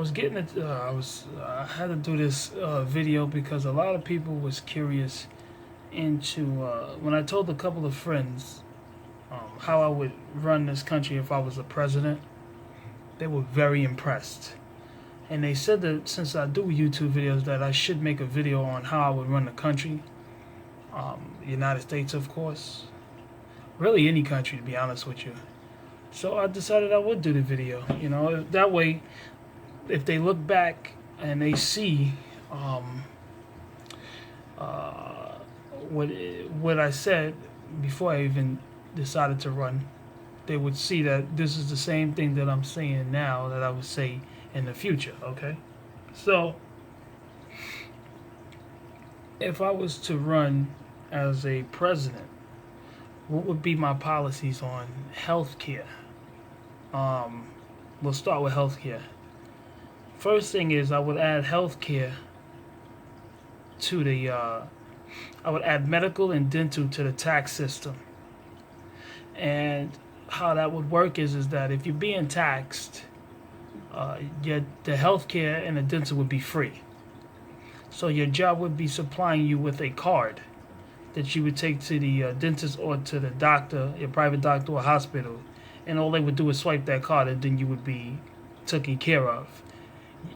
was getting it. I had to do this video because a lot of people was curious into when I told a couple of friends how I would run this country if I was a president. They were very impressed, and they said that since I do YouTube videos, that I should make a video on how I would run the country, United States, of course, really any country, to be honest with you. So I decided I would do the video. That way, if they look back and they see uh, what I said before I even decided to run, they would see that this is the same thing that I'm saying now that I would say in the future. Okay, so if I was to run as a president, what would be my policies on healthcare? We'll start with healthcare. First thing is I would add healthcare to the. I would add medical and dental to the tax system. And how that would work is that if you're being taxed, the healthcare and the dental would be free. So your job would be supplying you with a card that you would take to the dentist or to the doctor, your private doctor or hospital, and all they would do is swipe that card, and then you would be taken care of.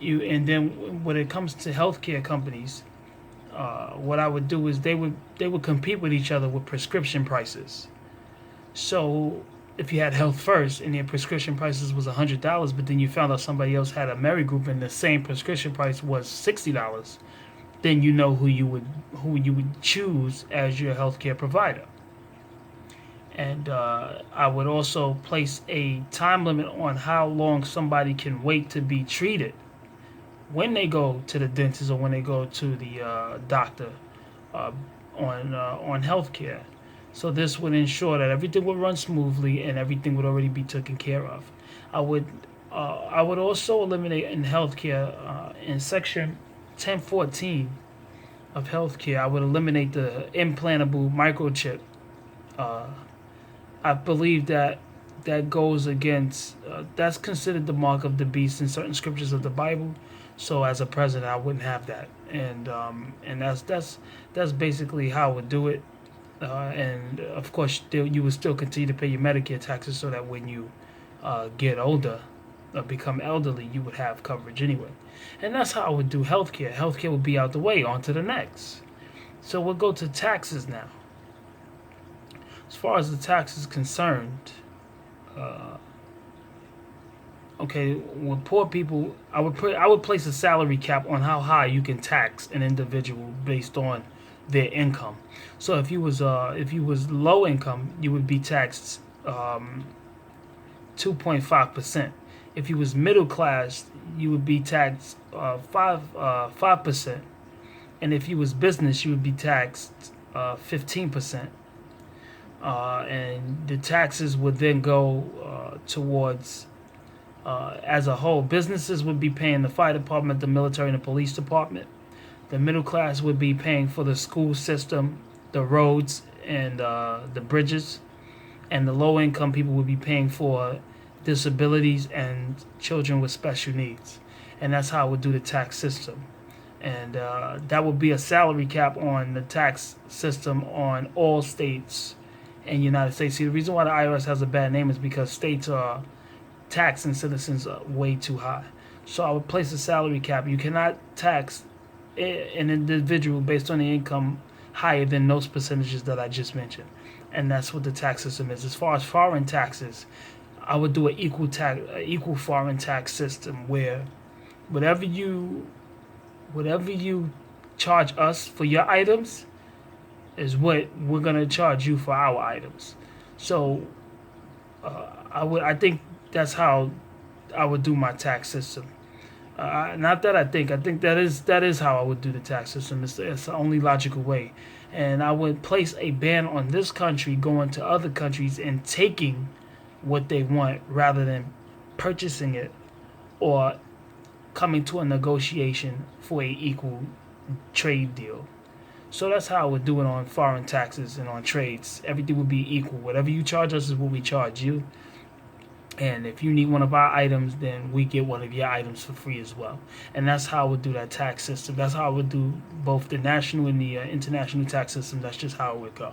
And then when it comes to healthcare companies, what I would do is they would compete with each other with prescription prices. So if you had Health First and your prescription prices was $100, but then you found out somebody else had a Mary Group and the same prescription price was $60, then you know who you would choose as your healthcare provider. And I would also place a time limit on how long somebody can wait to be treated when they go to the dentist or when they go to the doctor on healthcare. So this would ensure that everything would run smoothly and everything would already be taken care of. I would also eliminate in healthcare in section 1014 of healthcare. I would eliminate the implantable microchip. I believe that goes against that's considered the mark of the beast in certain scriptures of the Bible. So as a president, I wouldn't have that, and that's basically how I would do it. And of course, you would still continue to pay your Medicare taxes, so that when you get older or become elderly, you would have coverage anyway. And that's how I would do healthcare. Healthcare would be out the way. On to the next. So we'll go to taxes now. As far as the tax is concerned, okay, with poor people, I would place a salary cap on how high you can tax an individual based on their income. So if you was low income, you would be taxed 2.5%. If you was middle class, you would be taxed 5%, and if you was business, you would be taxed 15%. And the taxes would then go towards, as a whole, businesses would be paying the fire department, the military, and the police department. The middle class would be paying for the school system, the roads, and the bridges. And the low income people would be paying for disabilities and children with special needs. And that's how I would do the tax system. And that would be a salary cap on the tax system on all states in the United States. See, the reason why the IRS has a bad name is because states are taxing citizens way too high. So I would place a salary cap. You cannot tax an individual based on the income higher than those percentages that I just mentioned. And that's what the tax system is. As far as foreign taxes, I would do an equal foreign tax system where whatever you charge us for your items is what we're gonna charge you for our items. So I think that's how I would do my tax system. Not that I think that is how I would do the tax system. It's the only logical way. And I would place a ban on this country going to other countries and taking what they want rather than purchasing it or coming to a negotiation for a equal trade deal. So that's how I would do it on foreign taxes and on trades. Everything would be equal. Whatever you charge us is what we charge you. And if you need one of our items, then we get one of your items for free as well. And that's how I would do that tax system. That's how I would do both the national and the international tax system. That's just how it would go.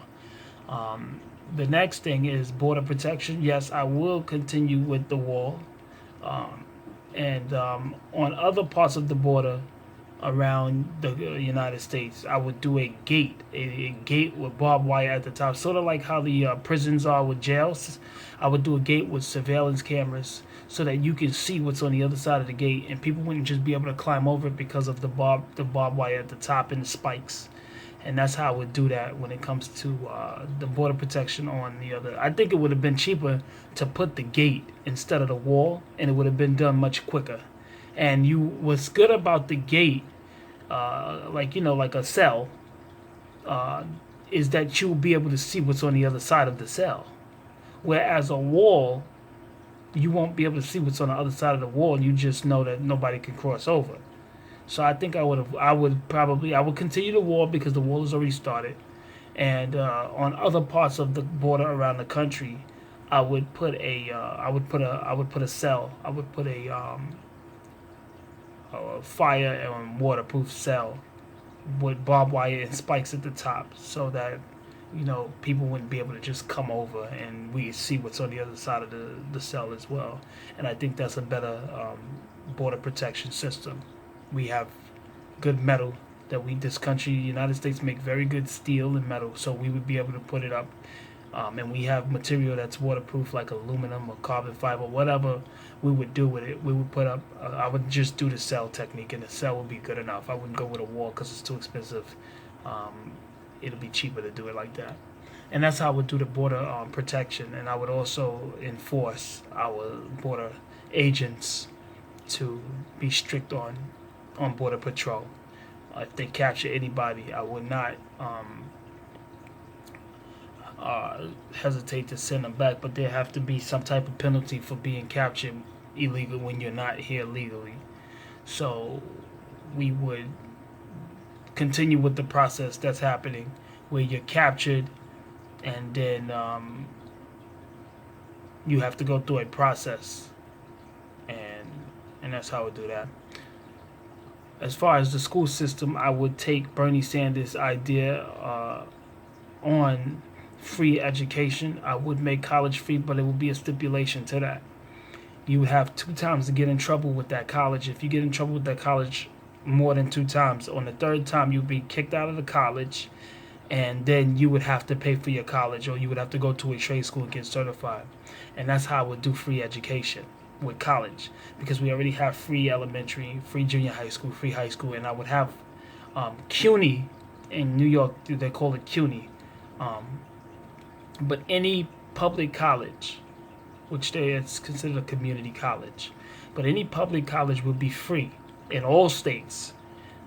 Um, the next thing is border protection. Yes, I will continue with the wall. Um, and on other parts of the border around the United States, I would do a gate, a gate with barbed wire at the top, sort of like how the prisons are with jails. I would do a gate with surveillance cameras so that you can see what's on the other side of the gate, and people wouldn't just be able to climb over it because of the barbed wire at the top and the spikes. And that's how I would do that when it comes to the border protection on the other. I think it would have been cheaper to put the gate instead of the wall, and it would have been done much quicker. And what's good about the gate, like like a cell, is that you'll be able to see what's on the other side of the cell. Whereas a wall, you won't be able to see what's on the other side of the wall. You just know that nobody can cross over. So I think I would continue the wall because the wall has already started, and on other parts of the border around the country, I would put a cell. I would put a fire and waterproof cell with barbed wire and spikes at the top, so that people wouldn't be able to just come over and we see what's on the other side of the cell as well. And I think that's a better border protection system. We have good metal this country, the United States, make very good steel and metal, so we would be able to put it up. And we have material that's waterproof, like aluminum or carbon fiber, whatever we would do with it. We would put up, I would just do the cell technique, and the cell would be good enough. I wouldn't go with a wall because it's too expensive. It'll be cheaper to do it like that. And that's how I would do the border protection. And I would also enforce our border agents to be strict on border patrol. If they capture anybody, I would not hesitate to send them back, but there have to be some type of penalty for being captured illegal when you're not here legally. So we would continue with the process that's happening, where you're captured and then you have to go through a process, and that's how I would do that. As far as the school system, I would take Bernie Sanders' idea on free education. I would make college free, but it would be a stipulation to that. You would have 2 times to get in trouble with that college. If you get in trouble with that college more than 2 times, on the 3rd time you'd be kicked out of the college, and then you would have to pay for your college, or you would have to go to a trade school and get certified. And that's how I would do free education with college, because we already have free elementary, free junior high school, free high school, and I would have CUNY in New York. They call it CUNY. But any public college, which it's considered a community college, but any public college would be free in all states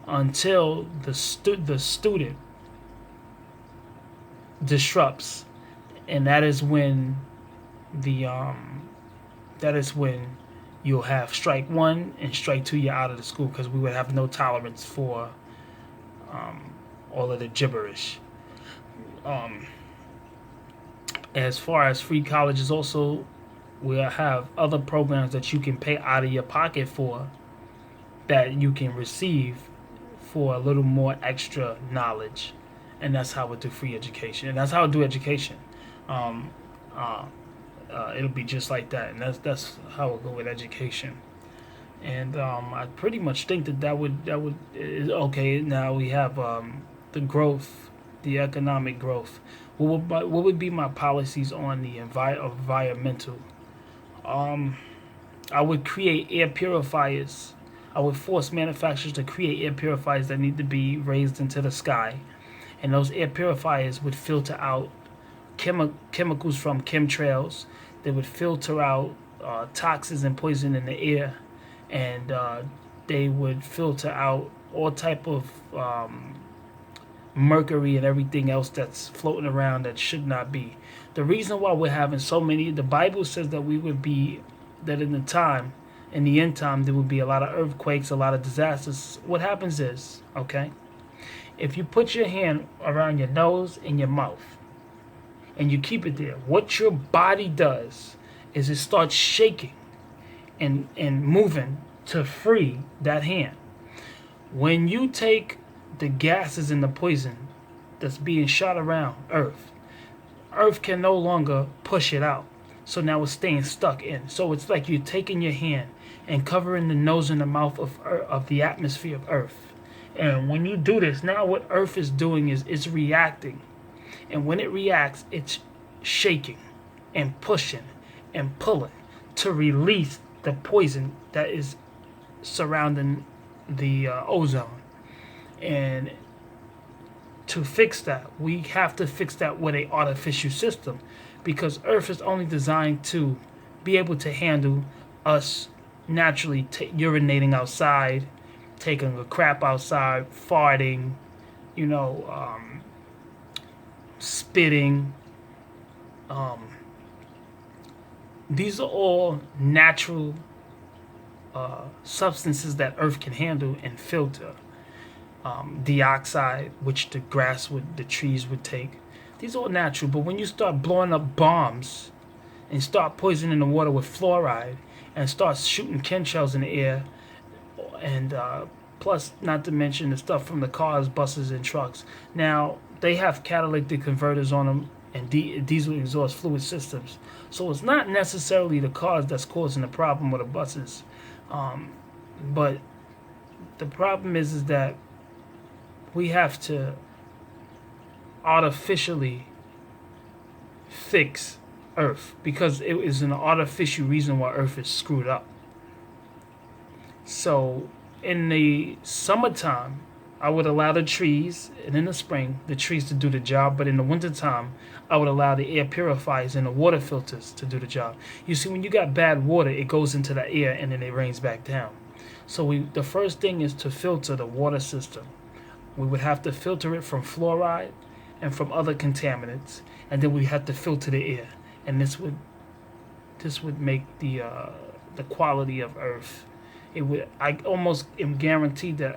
until the student disrupts, and that is when you'll have strike 1 and strike 2. You're out of the school, because we would have no tolerance for all of the gibberish. As far as free colleges, also we'll have other programs that you can pay out of your pocket for, that you can receive for a little more extra knowledge. And that's how we do free education, and that's how I do education. It'll be just like that, and that's how we'll go with education. And I pretty much think that would okay. Now we have the growth, the economic growth. What would be my policies on the environmental? I would create air purifiers. I would force manufacturers to create air purifiers that need to be raised into the sky. And those air purifiers would filter out chemicals from chemtrails. They would filter out toxins and poison in the air. And they would filter out all type of mercury and everything else that's floating around that should not be. The reason why we're having so many, the Bible says that in the end time, there would be a lot of earthquakes, a lot of disasters. What happens is, okay, if you put your hand around your nose and your mouth and you keep it there, what your body does is it starts shaking and moving to free that hand. When you take the gases and the poison that's being shot around Earth can no longer push it out. So now it's staying stuck in. So it's like you're taking your hand and covering the nose and the mouth of the atmosphere of Earth. And when you do this, now what Earth is doing is it's reacting. And when it reacts, it's shaking and pushing and pulling to release the poison that is surrounding the ozone. And to fix that, we have to fix that with an artificial system, because Earth is only designed to be able to handle us naturally urinating outside, taking a crap outside, farting, spitting. These are all natural substances that Earth can handle and filter. Dioxide, which the trees would take. These are all natural, but when you start blowing up bombs and start poisoning the water with fluoride and start shooting chemtrails in the air, and plus, not to mention the stuff from the cars, buses, and trucks. Now, they have catalytic converters on them and diesel exhaust fluid systems. So it's not necessarily the cars that's causing the problem or the buses. But the problem is that we have to artificially fix Earth, because it is an artificial reason why Earth is screwed up. So in the summertime, I would allow the trees, and in the spring, the trees to do the job. But in the wintertime, I would allow the air purifiers and the water filters to do the job. You see, when you got bad water, it goes into the air and then it rains back down. So the first thing is to filter the water system. We would have to filter it from fluoride and from other contaminants, and then we have to filter the air. And this would make the quality of Earth. I almost am guaranteed that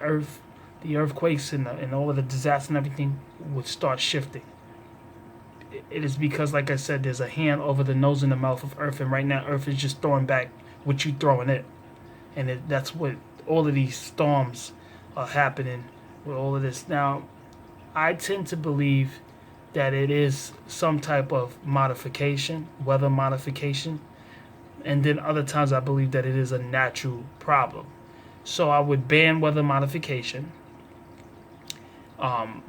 the earthquakes and all of the disasters and everything would start shifting. It is because, like I said, there's a hand over the nose and the mouth of Earth, and right now Earth is just throwing back what you throwing it, and that's what all of these storms are happening with all of this. Now, I tend to believe that it is some type of modification, weather modification, and then other times I believe that it is a natural problem. So I would ban weather modification.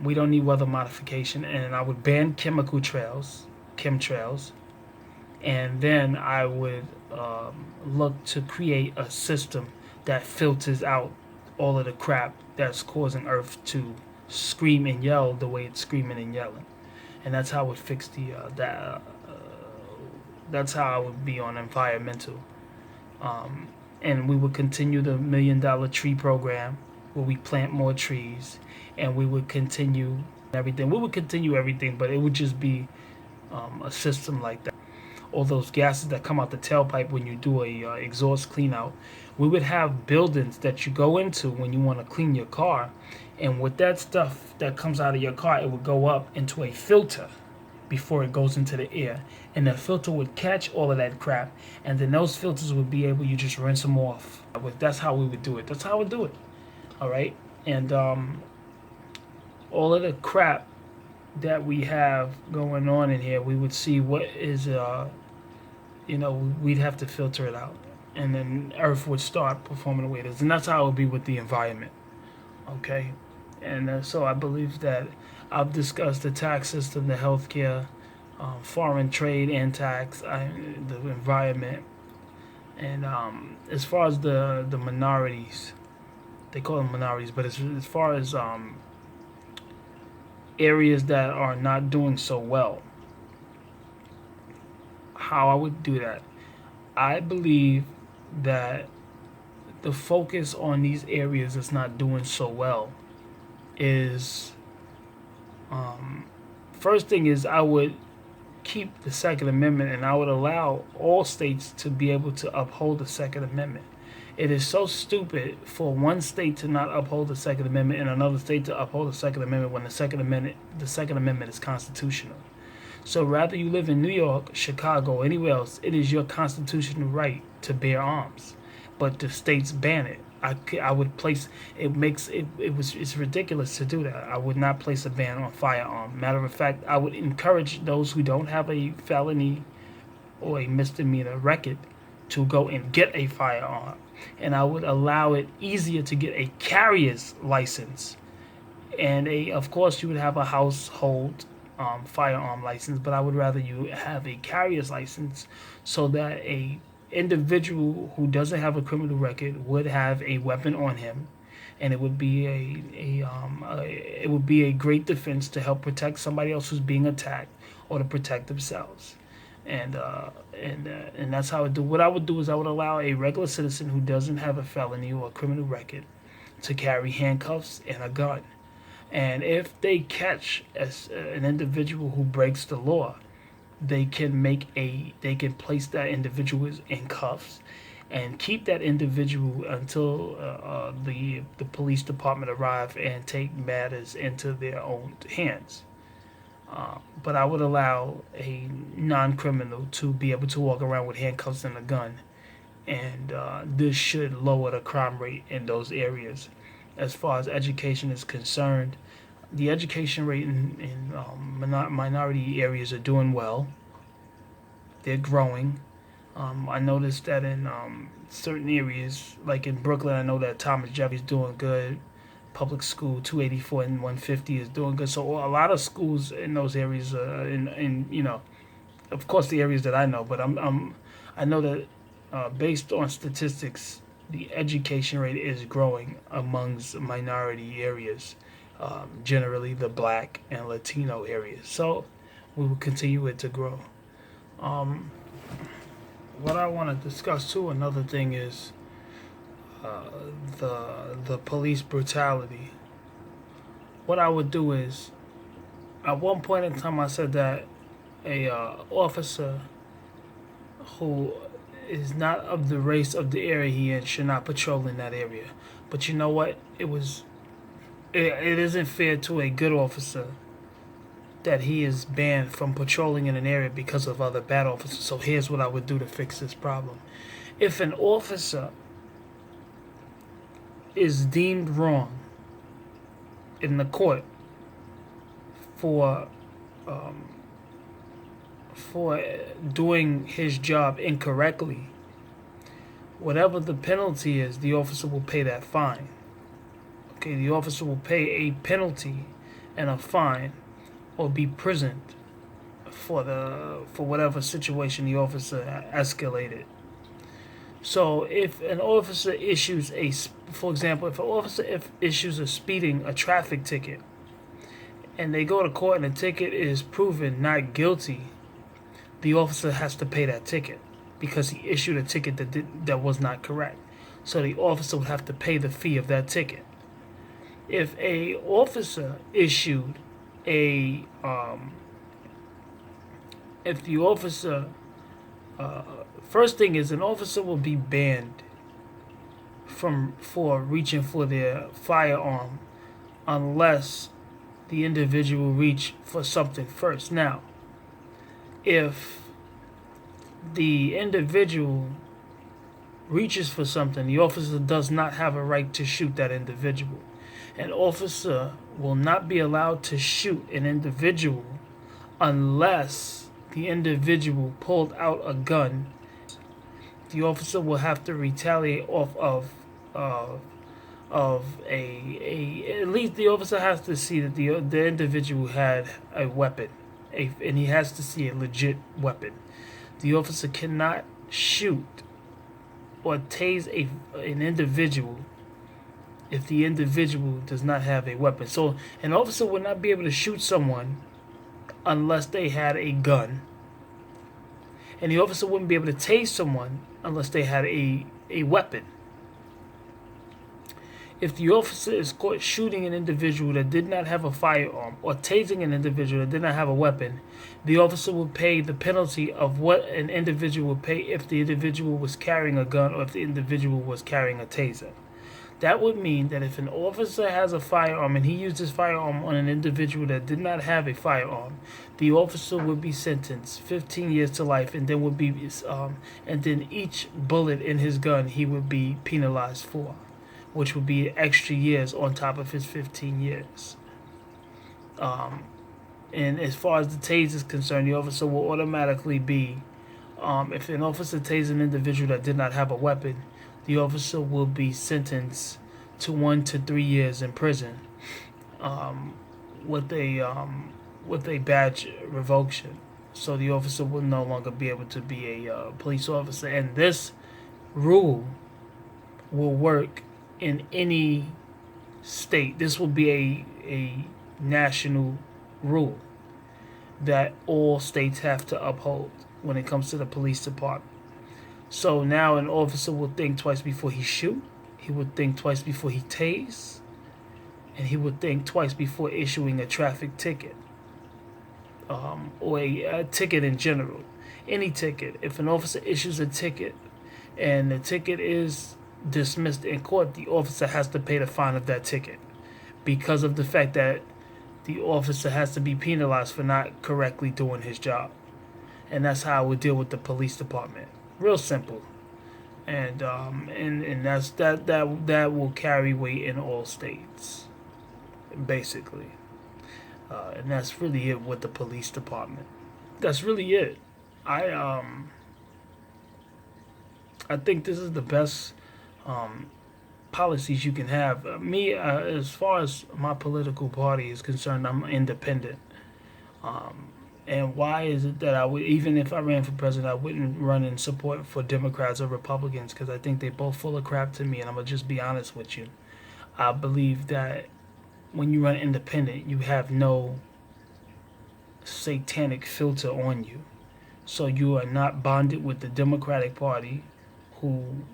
We don't need weather modification, and I would ban chemtrails, and then I would look to create a system that filters out all of the crap that's causing Earth to scream and yell the way it's screaming and yelling, and that's how I would fix that's how I would be on environmental. And we would continue the $1 Million Tree Program, where we plant more trees, and we would continue everything. We would continue everything, but it would just be a system like that. All those gases that come out the tailpipe when you do a exhaust clean out, we would have buildings that you go into when you want to clean your car, and with that stuff that comes out of your car, it would go up into a filter before it goes into the air, and the filter would catch all of that crap, and then those filters would be able, you just rinse them off. That's how we would do it. That's how I would do it. All right, and all of the crap that we have going on in here, we would see what is we'd have to filter it out, and then Earth would start performing the way it is, and that's how it would be with the environment. Okay, and so I believe that I've discussed the tax system, the healthcare, foreign trade and tax, the environment, and as far as the minorities, they call them minorities, but as far as areas that are not doing so well, how I would do that, I believe that the focus on these areas that's not doing so well is, first thing is, I would keep the Second Amendment, and I would allow all states to be able to uphold the Second Amendment. It is so stupid for one state to not uphold the Second Amendment and another state to uphold the Second Amendment when the Second Amendment is constitutional. So rather you live in New York, Chicago, anywhere else, it is your constitutional right to bear arms, but the states ban it. I would place it makes it it was it's ridiculous to do that. I would not place a ban on firearm. Matter of fact, I would encourage those who don't have a felony or a misdemeanor record to go and get a firearm, and I would allow it easier to get a carrier's license, and of course you would have a household firearm license, but I would rather you have a carrier's license so that a individual who doesn't have a criminal record would have a weapon on him, and it would be it would be a great defense to help protect somebody else who's being attacked or to protect themselves. And that's how I do. What I would do is I would allow a regular citizen who doesn't have a felony or a criminal record to carry handcuffs and a gun. And if they catch an individual who breaks the law, they can place that individual in cuffs and keep that individual until the police department arrive and take matters into their own hands. But I would allow a non-criminal to be able to walk around with handcuffs and a gun, and this should lower the crime rate in those areas. As far as education is concerned, the education rate in minority areas are doing well. They're growing. I noticed that in certain areas, like in Brooklyn, I know that Thomas Jefferson's doing good. Public school 284 and 150 is doing good. So a lot of schools in those areas, of course the areas that I know, but I know that based on statistics, the education rate is growing amongst minority areas, generally the Black and Latino areas. So we will continue it to grow. What I want to discuss too, another thing is the police brutality. What I would do is, at one point in time, I said that a officer who is not of the race of the area he in should not patrol in that area. But you know what? It isn't fair to a good officer that he is banned from patrolling in an area because of other bad officers. So here's what I would do to fix this problem. If an officer is deemed wrong in the court for doing his job incorrectly, whatever the penalty is, the officer will pay that fine. Okay, the officer will pay a penalty and a fine, or be prisoned for whatever situation the officer escalated. So if an officer issues for example, if an officer issues a traffic ticket, and they go to court and the ticket is proven not guilty, the officer has to pay that ticket because he issued a ticket that was not correct. So the officer would have to pay the fee of that ticket. If a officer issued if the officer first thing is, an officer will be banned for reaching for their firearm unless the individual reach for something first. Now, if the individual reaches for something, the officer does not have a right to shoot that individual. An officer will not be allowed to shoot an individual unless the individual pulled out a gun. The officer will have to retaliate off of at least the officer has to see that the individual had a weapon, and he has to see a legit weapon. The officer cannot shoot or tase an individual if the individual does not have a weapon. So an officer would not be able to shoot someone unless they had a gun, and the officer wouldn't be able to tase someone unless they had a weapon. If the officer is caught shooting an individual that did not have a firearm or tasing an individual that did not have a weapon, the officer will pay the penalty of what an individual would pay if the individual was carrying a gun or if the individual was carrying a taser. That would mean that if an officer has a firearm and he used his firearm on an individual that did not have a firearm, the officer would be sentenced 15 years to life, and then each bullet in his gun he would be penalized for, which would be extra years on top of his 15 years. And as far as the tase is concerned, the officer will automatically be, if an officer tased an individual that did not have a weapon, the officer will be sentenced to 1 to 3 years in prison, with a badge revocation. So the officer will no longer be able to be a police officer. And this rule will work in any state. This will be a national rule that all states have to uphold when it comes to the police department. So now an officer will think twice before he shoot. He would think twice before he tase, and he would think twice before issuing a traffic ticket, or a ticket in general. Any ticket. If an officer issues a ticket and the ticket is dismissed in court, the officer has to pay the fine of that ticket, because of the fact that the officer has to be penalized for not correctly doing his job. And that's how I would deal with the police department. Real simple. And that's that will carry weight in all states, basically. And that's really it with the police department. That's really it. I think this is the best policies you can have. As far as my political party is concerned, I'm independent. And why is it that I would, even if I ran for president, I wouldn't run in support for Democrats or Republicans? Because I think they both full of crap to me, and I'm going to just be honest with you. I believe that when you run independent, you have no satanic filter on you. So you are not bonded with the Democratic Party, who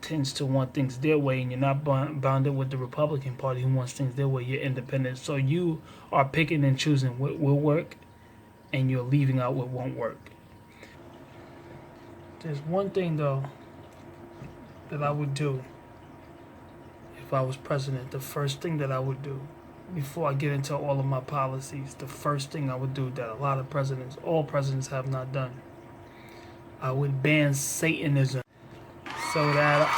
tends to want things their way, and you're not bonded with the Republican Party, who wants things their way. You're independent. So you are picking and choosing what will work, and you're leaving out what won't work. There's one thing, though, that I would do if I was president. The first thing that I would do, before I get into all of my policies, the first thing I would do that a lot of presidents, all presidents, have not done, I would ban Satanism, so that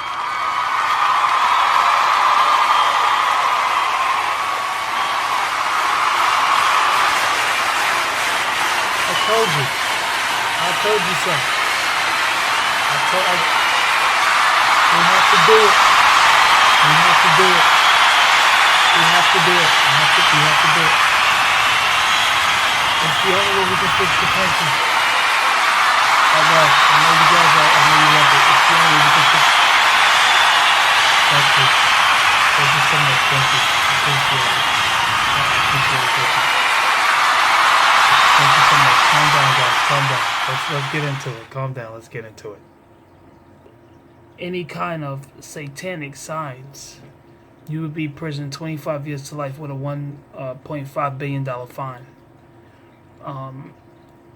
I told you so. We have to do it. We have to do it. We have to do it. We have to do it. It's the only way we can fix the country. I know you guys are, I know you love it. It's the only way we can fix it. Thank you. Thank you so much. Thank you. I appreciate it. Thank you. Thank you so much. Calm down, guys. Calm down. Let's get into it. Calm down. Let's get into it. Any kind of satanic signs, you would be imprisoned 25 years to life with a $1.5 billion fine.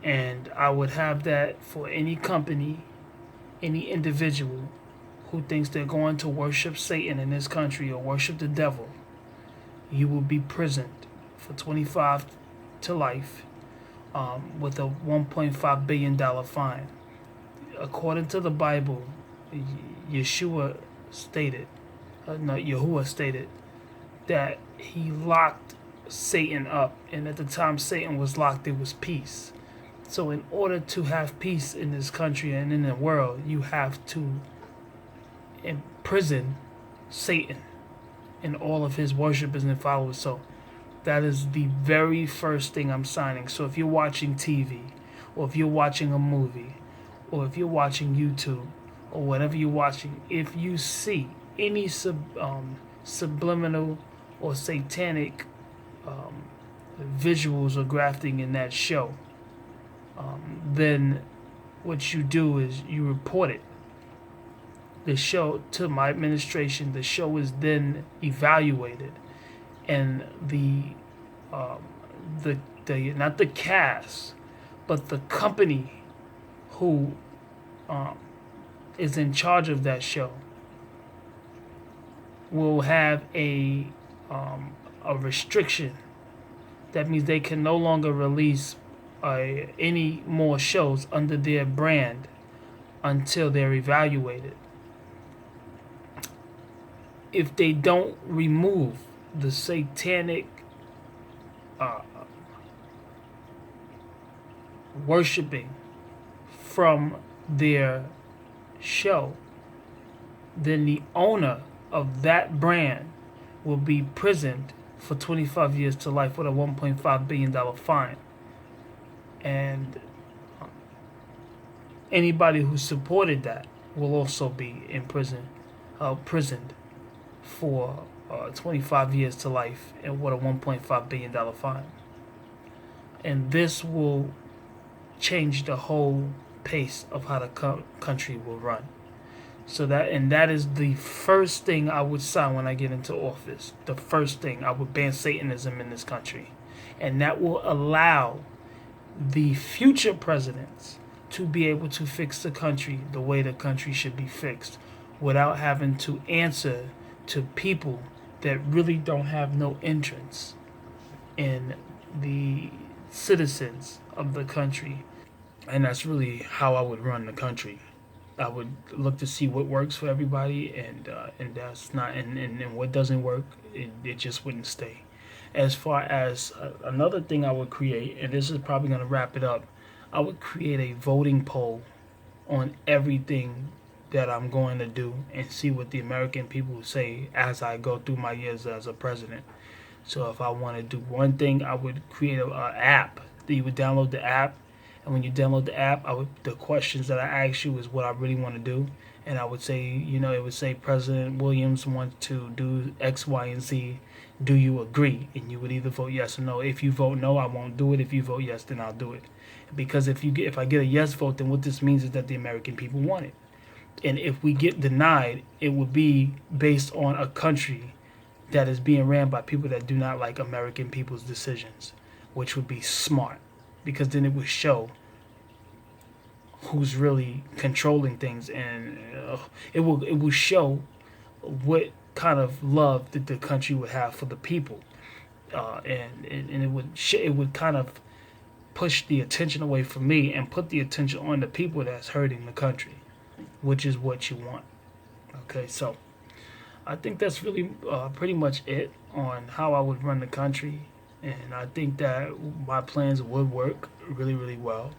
And I would have that for any company, any individual who thinks they're going to worship Satan in this country or worship the devil. You will be imprisoned for 25 to life, with a $1.5 billion fine. According to the Bible, Yahuwah stated that he locked Satan up, and at the time Satan was locked, there was peace. So in order to have peace in this country and in the world, you have to imprison Satan and all of his worshippers and followers. So that is the very first thing I'm signing. So if you're watching TV, or if you're watching a movie, or if you're watching YouTube, or whatever you're watching, if you see any subliminal or satanic visuals or grafting in that show, then what you do is you report it. The show to my administration. The show is then evaluated, and the not the cast, but the company who is in charge of that show will have a restriction. That means they can no longer release any more shows under their brand until they're evaluated. If they don't remove the satanic uh, worshiping from their show, then the owner of that brand will be imprisoned for 25 years to life with a $1.5 billion fine. And anybody who supported that will also be imprisoned for 25 years to life and with a $1.5 billion fine. And this will change the whole pace of how the country will run. So that is the first thing I would sign when I get into office. The first thing I would ban Satanism in this country, and that will allow the future presidents to be able to fix the country the way the country should be fixed, without having to answer to people that really don't have no interest in the citizens of the country. And that's really how I would run the country. I would look to see what works for everybody, and that's not, and what doesn't work, it just wouldn't stay. As far as another thing I would create, and this is probably going to wrap it up, I would create a voting poll on everything that I'm going to do and see what the American people say as I go through my years as a president. So if I want to do one thing, I would create an app that you would download the app. And when you download the app, the questions that I ask you is what I really want to do. And I would say, it would say President Williams wants to do X, Y, and Z. Do you agree? And you would either vote yes or no. If you vote no, I won't do it. If you vote yes, then I'll do it. Because if I get a yes vote, then what this means is that the American people want it. And if we get denied, it would be based on a country that is being ran by people that do not like American people's decisions, which would be smart. Because then it would show who's really controlling things, and it will show what kind of love that the country would have for the people, and it would kind of push the attention away from me and put the attention on the people that's hurting the country, which is what you want. Okay, so I think that's really pretty much it on how I would run the country. And I think that my plans would work really, really well.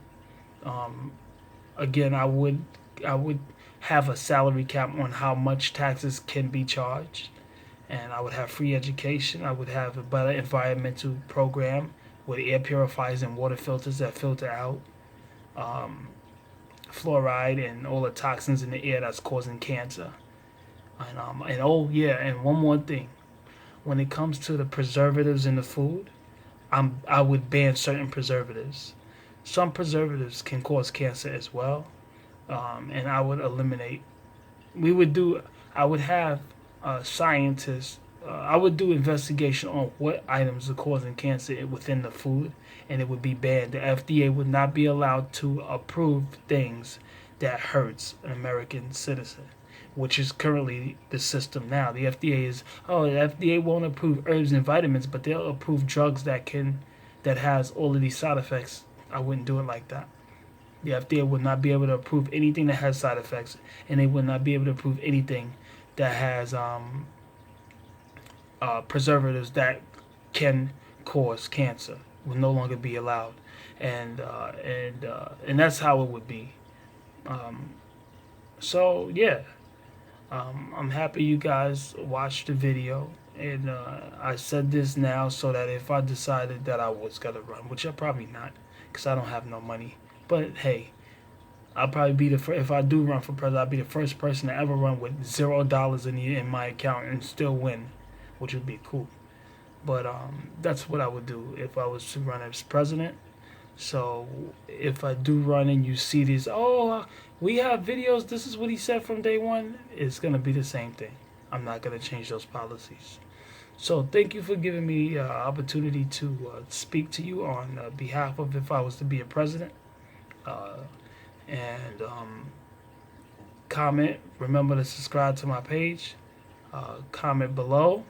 Again, I would have a salary cap on how much taxes can be charged, and I would have free education. I would have a better environmental program with air purifiers and water filters that filter out fluoride and all the toxins in the air that's causing cancer. And one more thing, when it comes to the preservatives in the food, I would ban certain preservatives. Some preservatives can cause cancer as well, and I would eliminate. I would have scientists. I would do investigation on what items are causing cancer within the food, and it would be banned. The FDA would not be allowed to approve things that hurts an American citizen, which is currently the system now. The FDA won't approve herbs and vitamins, but they'll approve drugs that has all of these side effects. I wouldn't do it like that. The FDA would not be able to approve anything that has side effects, and they would not be able to approve anything that has preservatives that can cause cancer. Will no longer be allowed, and that's how it would be. So yeah. I'm happy you guys watched the video, and I said this now so that if I decided that I was going to run, which I'm probably not, because I don't have no money, but hey, I'll probably be if I do run for president, I'll be the first person to ever run with $0 in my account and still win, which would be cool. But that's what I would do if I was to run as president. So if I do run and you see these, we have videos, this is what he said from day one, it's going to be the same thing. I'm not going to change those policies. So thank you for giving me an opportunity to speak to you on behalf of if I was to be a president. And comment. Remember to subscribe to my page. comment below.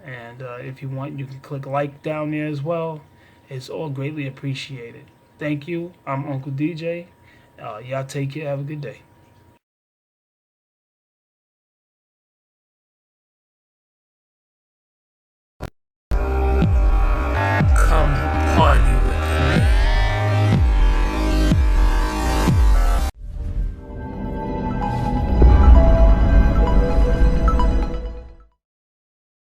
And if you want, you can click like down there as well. It's all greatly appreciated. Thank you. I'm Uncle DJ. Y'all take care. Have a good day.